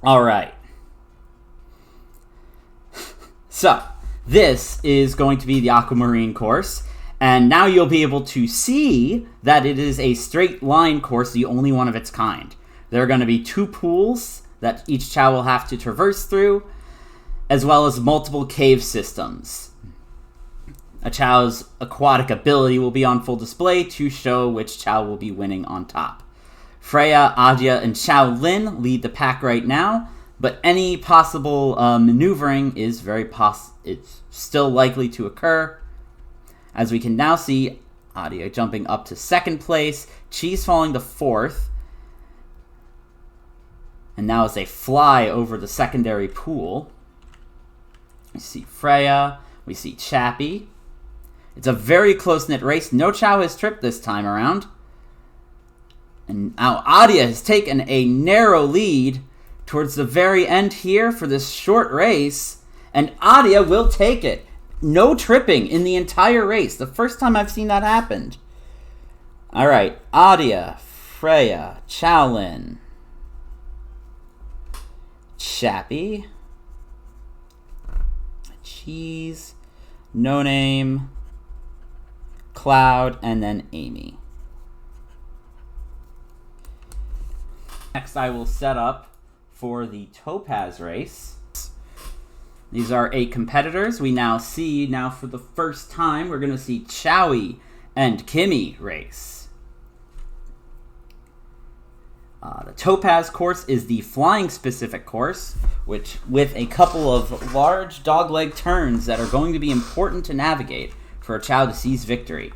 All right. So, this is going to be the aquamarine course. And now you'll be able to see that it is a straight line course, the only one of its kind. There are going to be 2 pools that each Chao will have to traverse through, as well as multiple cave systems. A Chao's aquatic ability will be on full display to show which Chao will be winning on top. Freya, Adya, and Chao Lin lead the pack right now, but any possible maneuvering is it's still likely to occur. As we can now see, Adya jumping up to 2nd place, Cheese falling to 4th, and now as they fly over the secondary pool, we see Freya, we see Chappie. It's a very close-knit race. No Chao has tripped this time around. And now Adya has taken a narrow lead towards the very end here for this short race, and Adya will take it. No tripping in the entire race. The first time I've seen that happen. All right, Adya, Freya, Chao Lin, Chappie, Cheese, No Name, Cloud, and then Amy. Next, I will set up for the Topaz race. These are 8 competitors. We now see, for the first time, we're going to see Chowie and Kimmy race. The Topaz course is the flying specific course, which with a couple of large dogleg turns that are going to be important to navigate for a Chao to seize victory.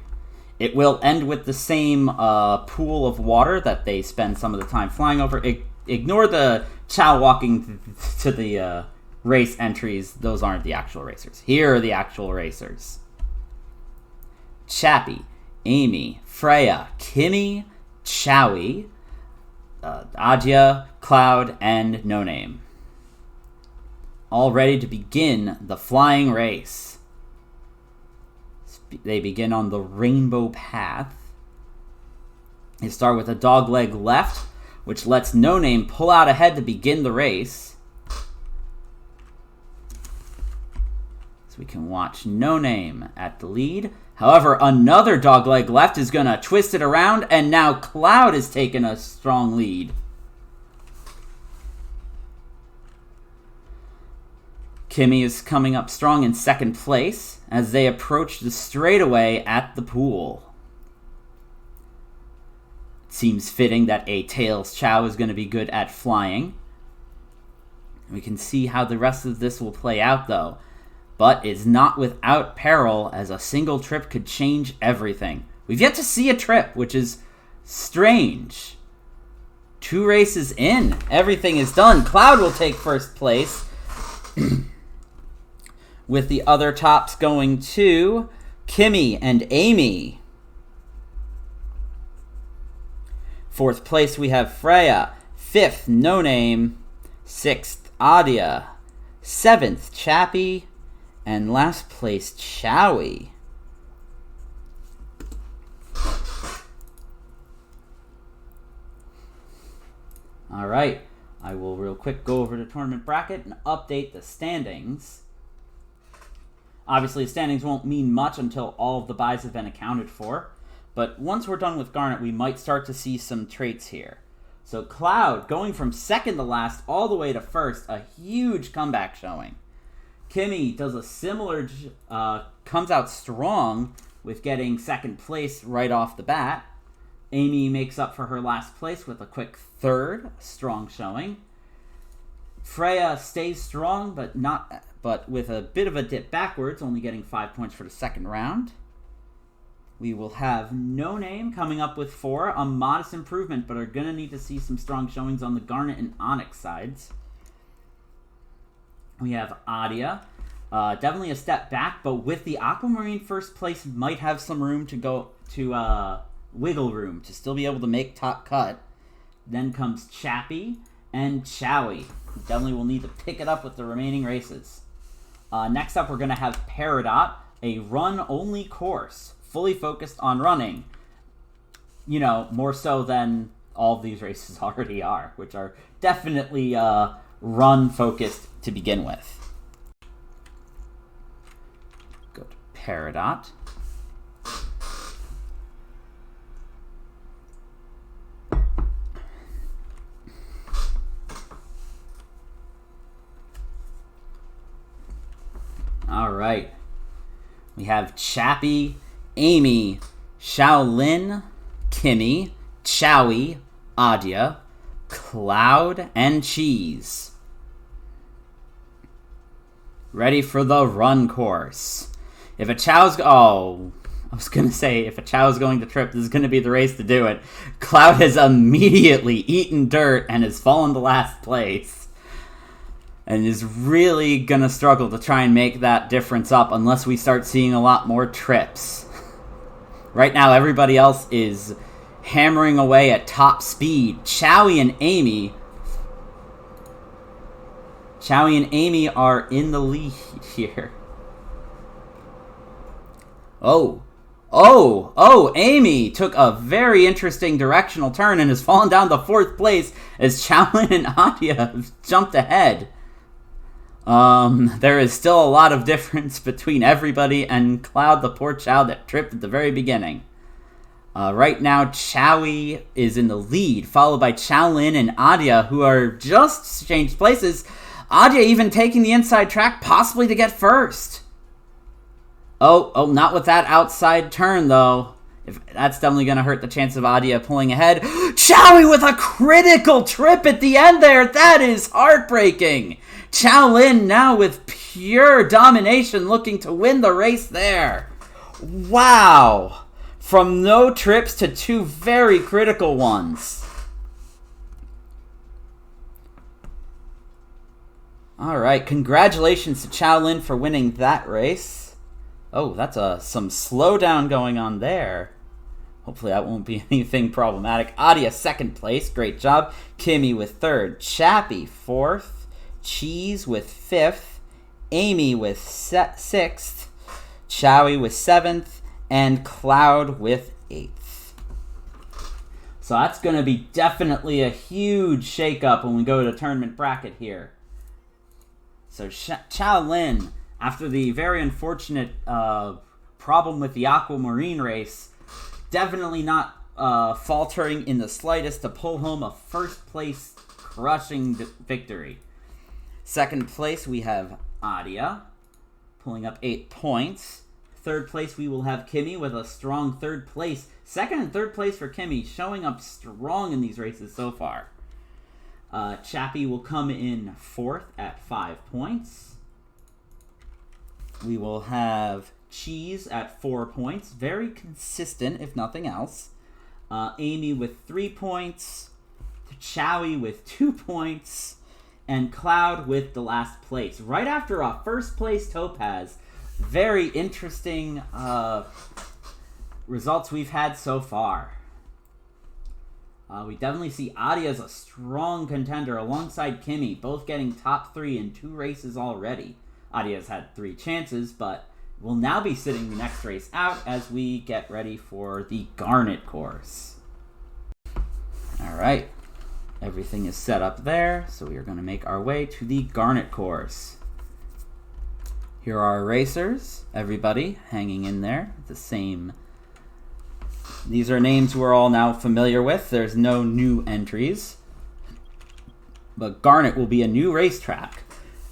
It will end with the same pool of water that they spend some of the time flying over. Ignore the Chao walking to the race entries. Those aren't the actual racers. Here are the actual racers. Chappie, Amy, Freya, Kimmy, Chowie, Adya, Cloud, and No Name. All ready to begin the flying race. They begin on the rainbow path. They start with a dogleg left, which lets No Name pull out ahead to begin the race. So we can watch No Name at the lead. However, another dogleg left is going to twist it around, and now Cloud has taken a strong lead. Kimmy is coming up strong in 2nd place as they approach the straightaway at the pool. It seems fitting that a Tails Chao is going to be good at flying. We can see how the rest of this will play out, though. But it's not without peril, as a single trip could change everything. We've yet to see a trip, which is strange. 2 races in, everything is done. Cloud will take 1st place. With the other tops going to Kimmy and Amy. 4th place we have Freya. 5th, No Name. 6th, Adya. 7th, Chappie. And last place, Chowie. Alright, I will real quick go over the tournament bracket and update the standings. Obviously, standings won't mean much until all of the buys have been accounted for. But once we're done with Garnet, we might start to see some traits here. So Cloud, going from 2nd to last all the way to 1st, a huge comeback showing. Kimmy does a similar, comes out strong with getting 2nd place right off the bat. Amy makes up for her last place with a quick 3rd, strong showing. Freya stays strong, but with a bit of a dip backwards, only getting 5 points for the 2nd round. We will have No Name coming up with 4, a modest improvement, but are going to need to see some strong showings on the Garnet and Onyx sides. We have Adya, definitely a step back, but with the Aquamarine 1st place, might have some room to go to wiggle room to still be able to make top cut. Then comes Chappie and Chowie. Definitely will need to pick it up with the remaining races. Next up, we're going to have Peridot, a run-only course, fully focused on running. More so than all of these races already are, which are definitely run-focused to begin with. Go to Peridot. All right. We have Chappie, Amy, Shaolin, Kimmy, Chowie, Adia, Cloud, and Cheese. Ready for the run course. If a Chao's... Oh, I was going to say, if a Chao's going to trip, this is going to be the race to do it. Cloud has immediately eaten dirt and has fallen to last place. And is really going to struggle to try and make that difference up unless we start seeing a lot more trips. Right now, everybody else is hammering away at top speed. Chowie and Amy are in the lead here. Oh, Amy took a very interesting directional turn and has fallen down to 4th place as Shaolin and Adia have jumped ahead. There is still a lot of difference between everybody and Cloud, the poor child that tripped at the very beginning. Right now, Chowie is in the lead, followed by Shaolin and Adia, who are just changed places. Adia even taking the inside track, possibly to get first. Oh, not with that outside turn, though. That's definitely going to hurt the chance of Adia pulling ahead. Chowie with a critical trip at the end there. That is heartbreaking. Shaolin now with pure domination looking to win the race there. Wow. From no trips to 2 very critical ones. Alright, congratulations to Shaolin for winning that race. Oh, that's some slowdown going on there. Hopefully that won't be anything problematic. Adia 2nd place, great job. Kimmy with 3rd. Chappie 4th. Cheese with 5th, Amy with 6th, Chowie with 7th, and Cloud with 8th. So that's going to be definitely a huge shakeup when we go to the tournament bracket here. So Shaolin, after the very unfortunate problem with the aquamarine race, definitely not faltering in the slightest to pull home a 1st place crushing victory. 2nd place, we have Adia, pulling up 8 points. 3rd place, we will have Kimmy with a strong 3rd place. 2nd and 3rd place for Kimmy, showing up strong in these races so far. Chappie will come in 4th at 5 points. We will have Cheese at 4 points. Very consistent, if nothing else. Amy with 3 points. Chowie with 2 points. And Cloud with the last place. Right after a 1st place Topaz. Very interesting results we've had so far. We definitely see Adia as a strong contender alongside Kimmy, both getting top 3 in 2 races already. Adia's had 3 chances, but will now be sitting the next race out as we get ready for the Garnet course. Alright. Everything is set up there, so we are going to make our way to the Garnet course. Here are our racers, everybody hanging in there, the same. These are names we're all now familiar with. There's no new entries. But Garnet will be a new racetrack,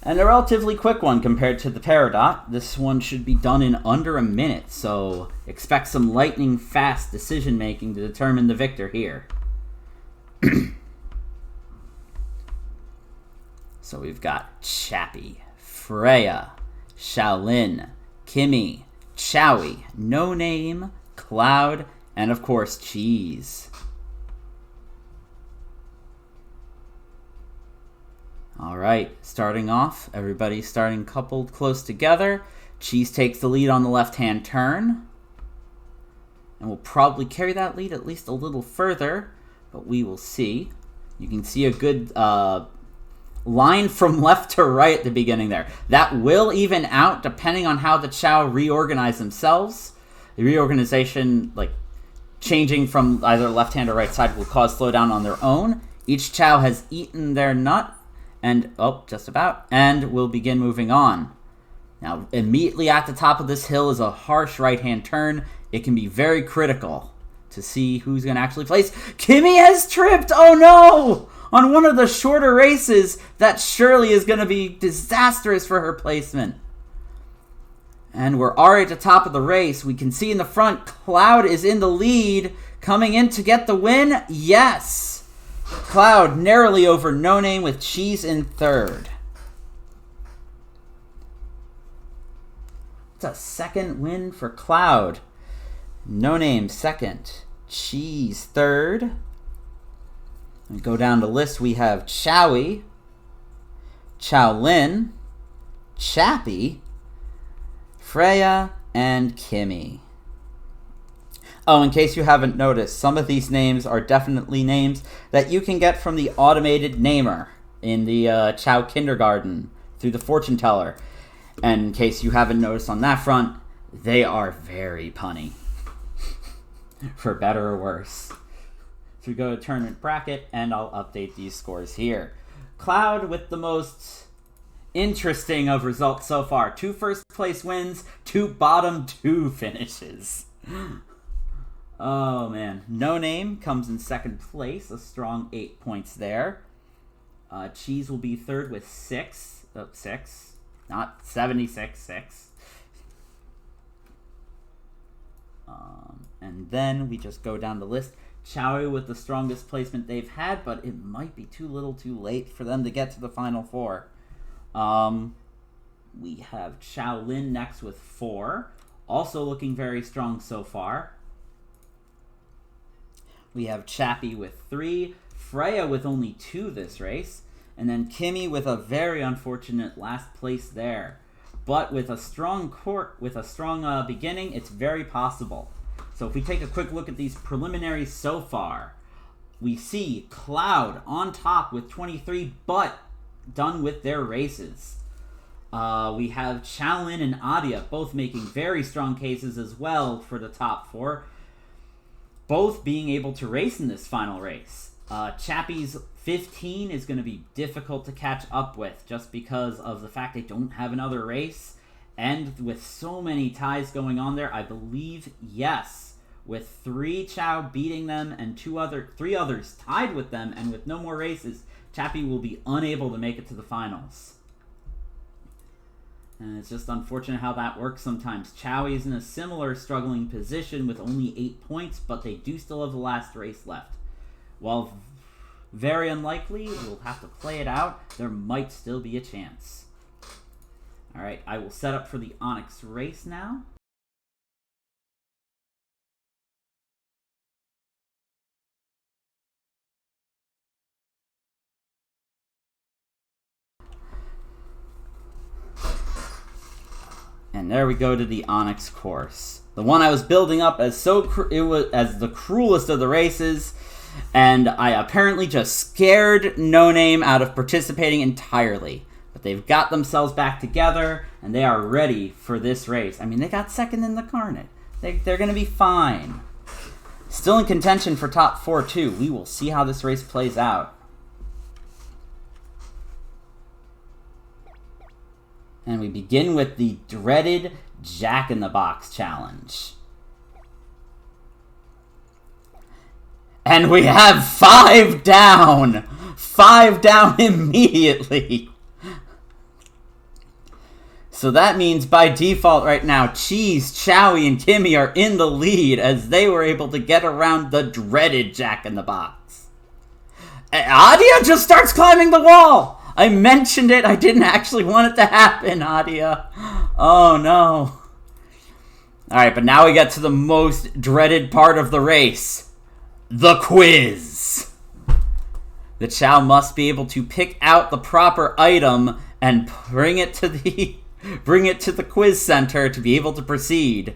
and a relatively quick one compared to the Peridot. This one should be done in under a minute, so expect some lightning fast decision making to determine the victor here. So we've got Chappie, Freya, Shaolin, Kimmy, Chowie, No Name, Cloud, and of course Cheese. Alright, starting off, everybody starting coupled close together. Cheese takes the lead on the left-hand turn. And will probably carry that lead at least a little further, but we will see. You can see a good line from left to right at the beginning there. That will even out depending on how the Chao reorganize themselves. The reorganization, like changing from either left hand or right side, will cause slowdown on their own. Each Chao has eaten their nut And, oh, just about. And we'll begin moving on. Now, immediately at the top of this hill is a harsh right-hand turn. It can be very critical to see who's going to actually place. Kimmy has tripped! Oh no! On one of the shorter races, that surely is going to be disastrous for her placement. And we're already at the top of the race. We can see in the front, Cloud is in the lead. Coming in to get the win? Yes! Cloud narrowly over No Name with Cheese in third. It's a second win for Cloud. No Name second. Cheese third. We go down the list. We have Chowie, Chao Lin, Chappie, Freya, and Kimmy. Oh, in case you haven't noticed, some of these names are definitely names that you can get from the automated namer in the Chao Kindergarten through the fortune teller. And in case you haven't noticed on that front, they are very punny. For better or worse. So we go to tournament bracket, and I'll update these scores here. Cloud with the most interesting of results so far. 2 first place wins, 2 bottom 2 finishes. Oh man. No Name comes in second place, a strong 8 points there. Cheese will be third with 6. Not 76, 6. And then we just go down the list. Chowie with the strongest placement they've had, but it might be too little too late for them to get to the final 4. We have Chao Lin next with 4. Also looking very strong so far. We have Chappie with 3. Freya with only 2 this race. And then Kimmy with a very unfortunate last place there. But with a strong beginning, it's very possible. So if we take a quick look at these preliminaries so far, we see Cloud on top with 23, but done with their races. We have Chao Lin and Adia both making very strong cases as well for the top 4, both being able to race in this final race. Chappie's 15 is going to be difficult to catch up with just because of the fact they don't have another race. And with so many ties going on there, I believe, yes, with 3 Chao beating them and 3 others tied with them, and with no more races, Chappie will be unable to make it to the finals. And it's just unfortunate how that works sometimes. Chowie is in a similar struggling position with only 8 points, but they do still have the last race left. While very unlikely, we'll have to play it out, there might still be a chance. Alright, I will set up for the Onyx race now. And there we go to the Onyx course. The one I was building up as as the cruelest of the races, and I apparently just scared No Name out of participating entirely. But they've got themselves back together, and they are ready for this race. I mean, they got second in the Carnet. They're going to be fine. Still in contention for top 4, too. We will see how this race plays out. And we begin with the dreaded Jack-in-the-Box challenge. And we have 5 down! 5 down immediately! So that means by default right now, Cheese, Chowie, and Kimmy are in the lead as they were able to get around the dreaded Jack-in-the-Box. Adia just starts climbing the wall! I mentioned it. I didn't actually want it to happen, Adia. Oh, no. Alright, but now we get to the most dreaded part of the race. The quiz. The Chao must be able to pick out the proper item and bring it to the quiz center to be able to proceed.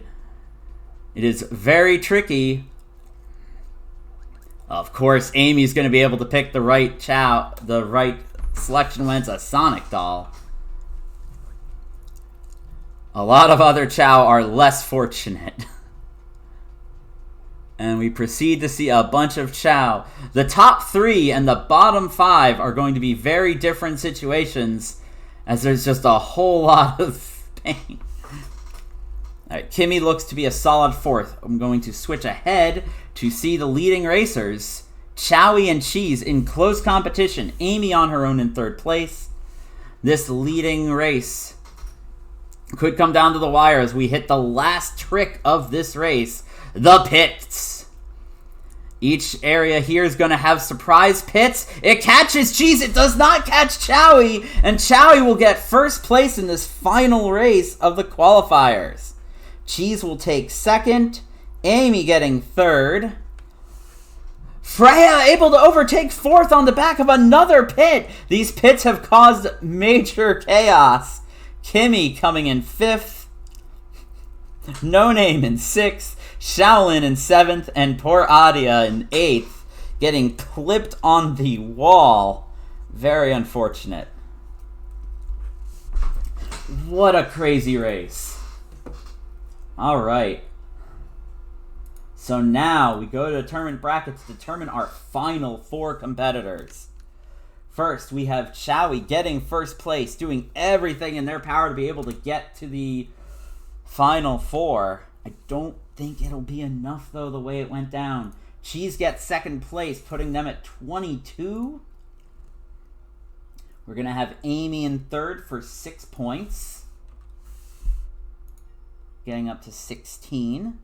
It is very tricky. Of course, Amy's going to be able to pick the right Chao, the right selection when it's a Sonic doll. A lot of other Chao are less fortunate. And we proceed to see a bunch of Chao. The top 3 and the bottom 5 are going to be very different situations, as there's just a whole lot of pain. Alright, Kimmy looks to be a solid 4th. I'm going to switch ahead to see the leading racers. Chowie and Cheese in close competition. Amy on her own in 3rd place. This leading race could come down to the wire as we hit the last trick of this race, the pits. Each area here is going to have surprise pits. It catches Cheese. It does not catch Chowie. And Chowie will get 1st place in this final race of the qualifiers. Cheese will take 2nd. Amy getting 3rd. Freya able to overtake 4th on the back of another pit. These pits have caused major chaos. Kimmy coming in 5th. No Name in 6th. Shaolin in 7th. And poor Adia in 8th. Getting clipped on the wall. Very unfortunate. What a crazy race. Alright. So now we go to the tournament bracket to determine our final 4 competitors. First, we have Chowie getting 1st place, doing everything in their power to be able to get to the final 4. I don't think it'll be enough, though, the way it went down. Cheese gets 2nd place, putting them at 22. We're going to have Amy in 3rd for 6 points, getting up to 16.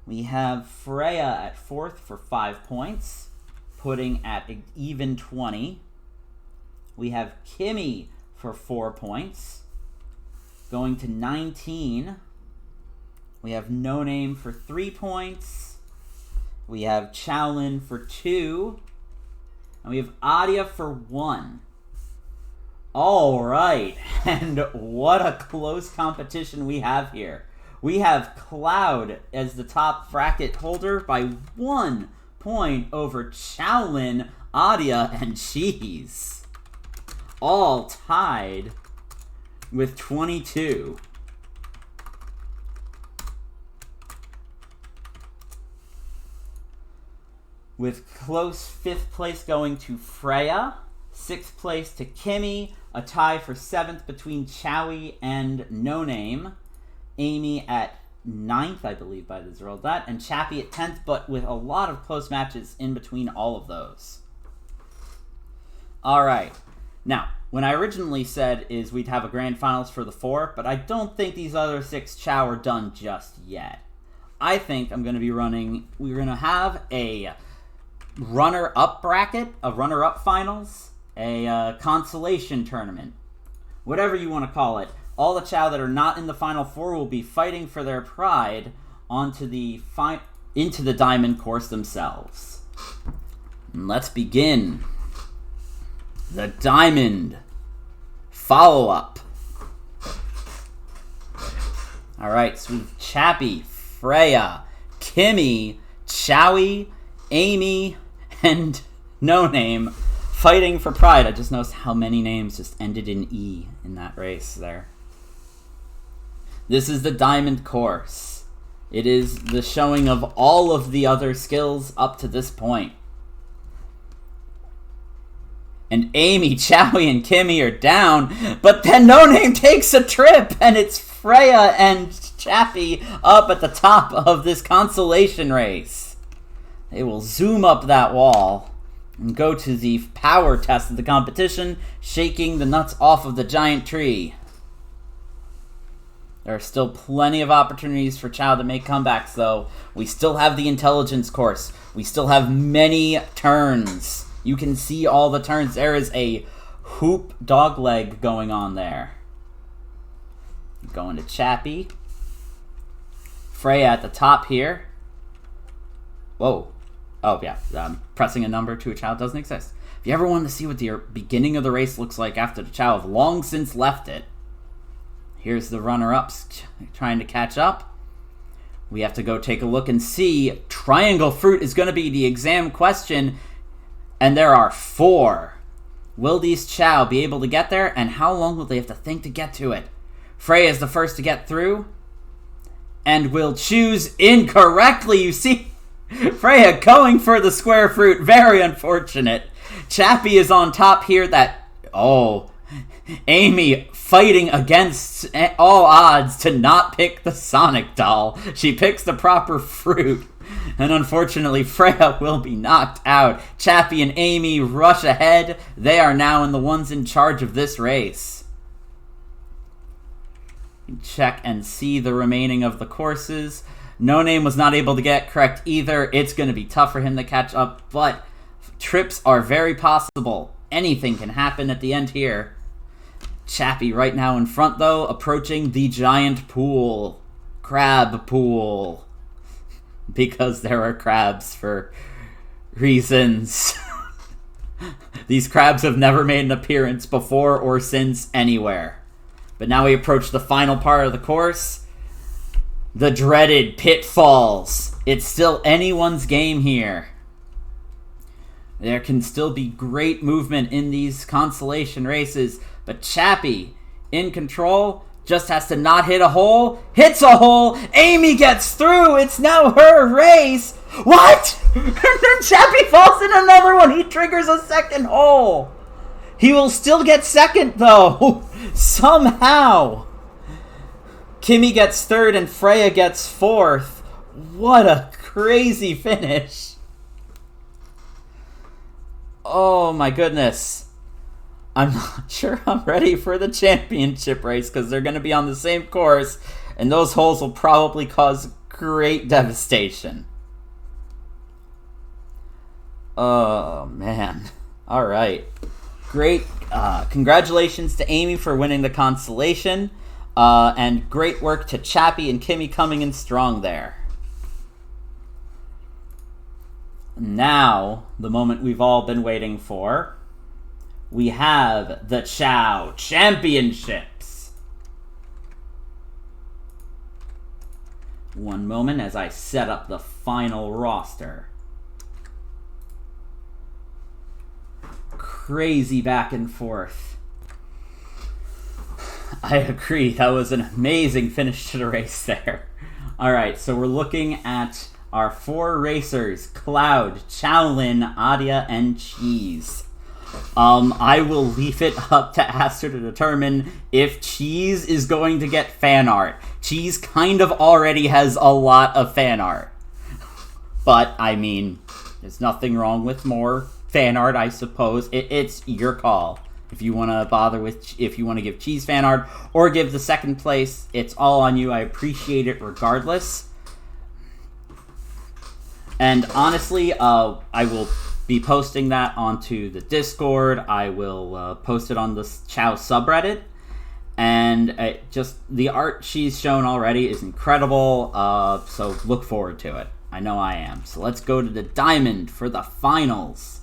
We have Freya at 4th for 5 points, putting at even 20. We have Kimmy for 4 points, going to 19. We have No Name for 3 points. We have Shaolin for 2. And we have Adia for 1. All right, and what a close competition we have here. We have Cloud as the top bracket holder by 1 point over Shaolin, Adia, and Cheese. All tied with 22. With close 5th place going to Freya, 6th place to Kimmy, a tie for 7th between Chowie and No Name. Amy at 9th, I believe, by the result of that, and Chappie at 10th, but with a lot of close matches in between all of those. Alright, now, when I originally said is we'd have a grand finals for the 4, but I don't think these other 6 Chao are done just yet. I think I'm going to be running, we're going to have a runner-up bracket, a runner-up finals, a consolation tournament, whatever you want to call it. All the Chao that are not in the final 4 will be fighting for their pride into the diamond course themselves. And let's begin the diamond follow-up. Alright, so we've Chappie, Freya, Kimmy, Chowie, Amy, and No Name fighting for pride. I just noticed how many names just ended in E in that race there. This is the diamond course. It is the showing of all of the other skills up to this point. And Amy, Chowie, and Kimmy are down, but then No Name takes a trip, and it's Freya and Chappie up at the top of this consolation race. They will zoom up that wall and go to the power test of the competition, shaking the nuts off of the giant tree. There are still plenty of opportunities for Chao to make comebacks, though. We still have the intelligence course. We still have many turns. You can see all the turns. There is a hoop dogleg going on there. Going to Chappie. Freya at the top here. Whoa. Oh, yeah. Pressing a number to a Chao doesn't exist. If you ever wanted to see what the beginning of the race looks like after the Chao have long since left it, here's the runner-ups trying to catch up. We have to go take a look and see. Triangle fruit is going to be the exam question, and there are 4. Will these Chao be able to get there, and how long will they have to think to get to it? Freya is the first to get through, and will choose incorrectly. You see, Freya going for the square fruit. Very unfortunate. Chappie is on top here. Amy fighting against all odds to not pick the Sonic doll. She picks the proper fruit. And unfortunately, Freya will be knocked out. Chappie and Amy rush ahead. They are now the ones in charge of this race. Check and see the remaining of the courses. No Name was not able to get correct either. It's going to be tough for him to catch up, but trips are very possible. Anything can happen at the end here. Chappie right now in front, though, approaching the giant pool. Crab pool. Because there are crabs for reasons. These crabs have never made an appearance before or since anywhere. But now we approach the final part of the course. The dreaded pitfalls. It's still anyone's game here. There can still be great movement in these consolation races, but Chappie, in control, just has to not hit a hole. Hits a hole. Amy gets through. It's now her race. What? And then Chappie falls in another one. He triggers a second hole. He will still get second, though. Somehow. Kimmy gets third and Freya gets fourth. What a crazy finish. Oh my goodness. I'm not sure I'm ready for the championship race because they're going to be on the same course and those holes will probably cause great devastation. Oh man. All right. Great. Congratulations to Amy for winning the consolation. And great work to Chappie and Kimmy coming in strong there. Now, the moment we've all been waiting for. We have the Chao Championships. One moment as I set up the final roster. Crazy back and forth. I agree, that was an amazing finish to the race there. Alright, so we're looking at our 4 racers, Cloud, Chowlin, Adia, and Cheese. I will leave it up to Aster to determine if Cheese is going to get fan art. Cheese kind of already has a lot of fan art. But, I mean, there's nothing wrong with more fan art, I suppose. It's your call. If you want to if you want to give Cheese fan art or give the second place, it's all on you. I appreciate it regardless. And honestly, I will be posting that onto the Discord. I will post it on the Chao subreddit. And just the art she's shown already is incredible. So look forward to it. I know I am. So let's go to the Diamond for the finals.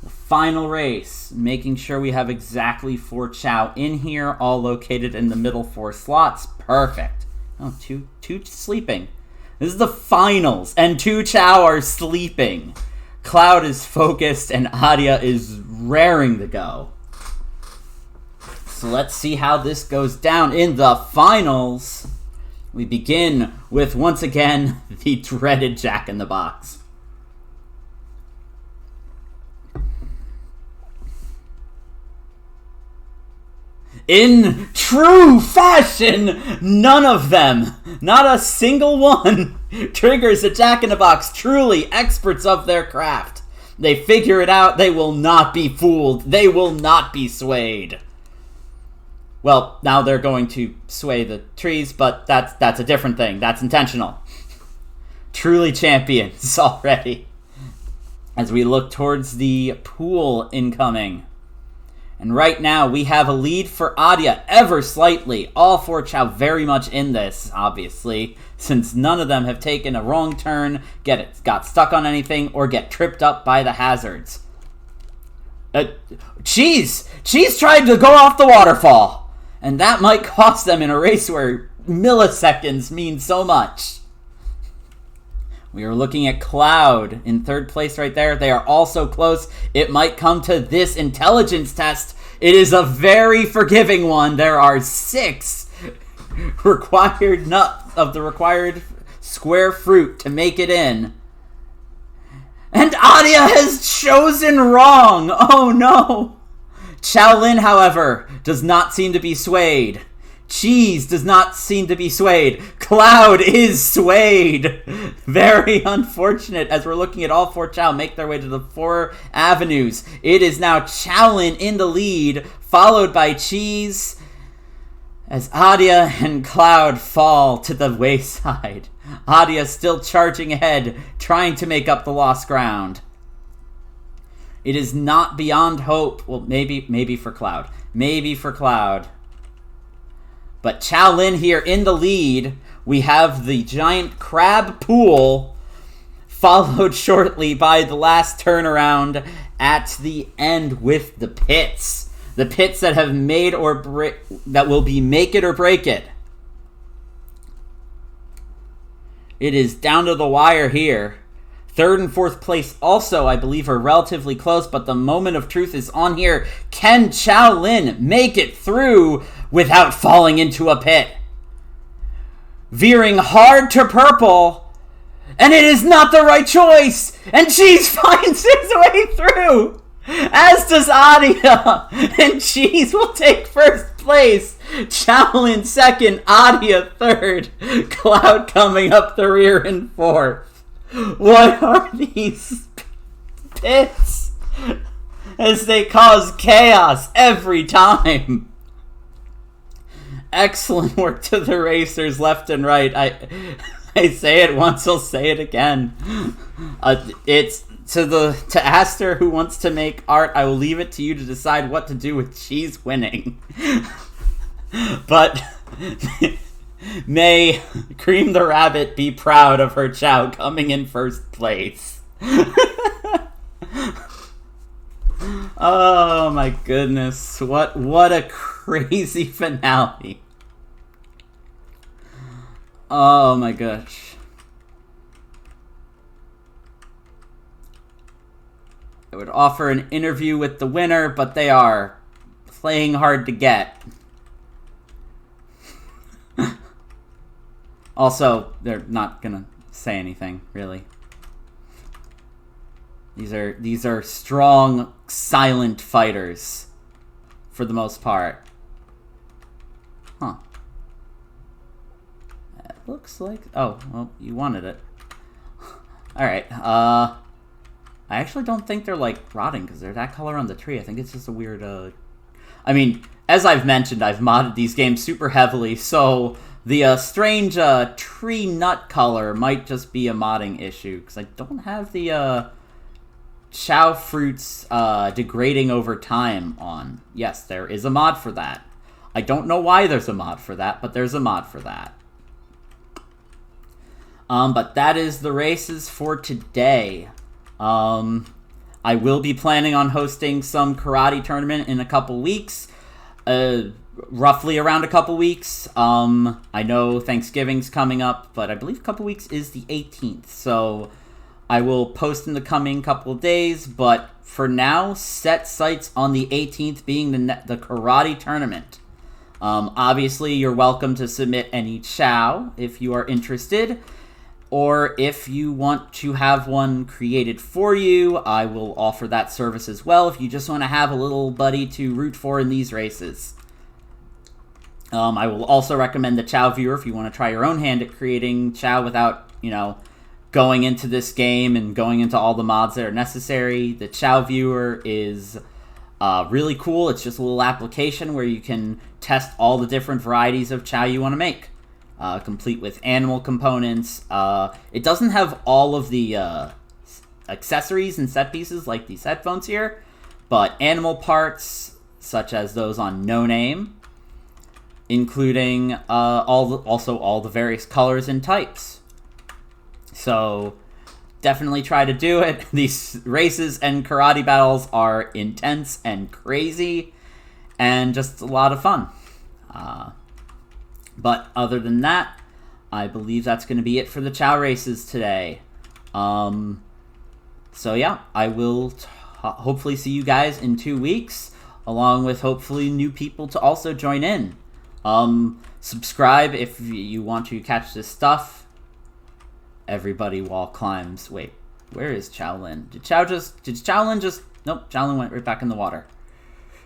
The final race, making sure we have exactly 4 Chao in here, all located in the middle 4 slots. Perfect. Oh, two sleeping. This is the finals, and 2 Chao are sleeping. Cloud is focused, and Adia is raring to go. So let's see how this goes down in the finals. We begin with, once again, the dreaded Jack in the Box. In true fashion, none of them, not a single one, triggers a Jack-in-the-Box. Truly experts of their craft. They figure it out. They will not be fooled. They will not be swayed. Well, now they're going to sway the trees, but that's a different thing. That's intentional. Truly champions already. As we look towards the pool incoming. And right now, we have a lead for Adia, ever slightly. All 4 Chao very much in this, obviously, since none of them have taken a wrong turn, got stuck on anything, or get tripped up by the hazards. Cheese tried to go off the waterfall, and that might cost them in a race where milliseconds mean so much. We are looking at Cloud in 3rd place right there. They are also close. It might come to this intelligence test. It is a very forgiving one. There are 6 required nuts of the required square fruit to make it in. And Adia has chosen wrong! Oh no! Chao Lin, however, does not seem to be swayed. Cheese does not seem to be swayed. Cloud is swayed. Very unfortunate as we're looking at all 4 Chao make their way to the 4 avenues. It is now Chao Lin in the lead, followed by Cheese, as Adia and Cloud fall to the wayside. Adia still charging ahead, trying to make up the lost ground. It is not beyond hope. Well, maybe for Cloud. Maybe for Cloud. But Chao Lin here in the lead. We have the giant crab pool, followed shortly by the last turnaround at the end with the pits. The pits that have made or that will be make it or break it. It is down to the wire here. 3rd and 4th place also, I believe, are relatively close, but the moment of truth is on here. Can Chao Lin make it through without falling into a pit? Veering hard to purple, and it is not the right choice, and Cheese finds his way through, as does Adia, and Cheese will take 1st place. Chao Lin 2nd, Adia 3rd, Cloud coming up the rear in 4th. What are these pits? As they cause chaos every time. Excellent work to the racers left and right. I say it once, I'll say it again. It's to Aster, who wants to make art. I will leave it to you to decide what to do with Cheese winning. But may Cream the Rabbit be proud of her Chao coming in 1st place. Oh my goodness. What a crazy finale. Oh my gosh. I would offer an interview with the winner, but they are playing hard to get. Also, they're not gonna say anything, really. These are strong, silent fighters, for the most part. Huh. It looks like... Oh, well, you wanted it. Alright, I actually don't think they're, like, rotting, because they're that color on the tree. I think it's just a weird, I mean, as I've mentioned, I've modded these games super heavily, so... The strange tree nut color might just be a modding issue, because I don't have the Chao fruits degrading over time on. Yes, there is a mod for that. I don't know why there's a mod for that, but there's a mod for that. But that is the races for today. I will be planning on hosting some karate tournament in a couple weeks. Roughly around a couple weeks. I know Thanksgiving's coming up, but I believe a couple weeks is the 18th, so I will post in the coming couple of days, but for now, set sights on the 18th being the karate tournament. Obviously, you're welcome to submit any Chao if you are interested, or if you want to have one created for you, I will offer that service as well if you just want to have a little buddy to root for in these races. I will also recommend the Chao Viewer if you want to try your own hand at creating Chao without, going into this game and going into all the mods that are necessary. The Chao Viewer is really cool. It's just a little application where you can test all the different varieties of Chao you want to make, complete with animal components. It doesn't have all of the accessories and set pieces like these headphones here, but animal parts, such as those on No Name, including all the various colors and types. So definitely try to do it. These races and karate battles are intense and crazy and just a lot of fun. But other than that, I believe that's going to be it for the Chao races today. So yeah, I will hopefully see you guys in 2 weeks, along with hopefully new people to also join in. Subscribe if you want to catch this stuff everybody wall climbs. Wait, where is Chao Lin? Did Chao Lin just... Nope, Chao Lin went right back in the water.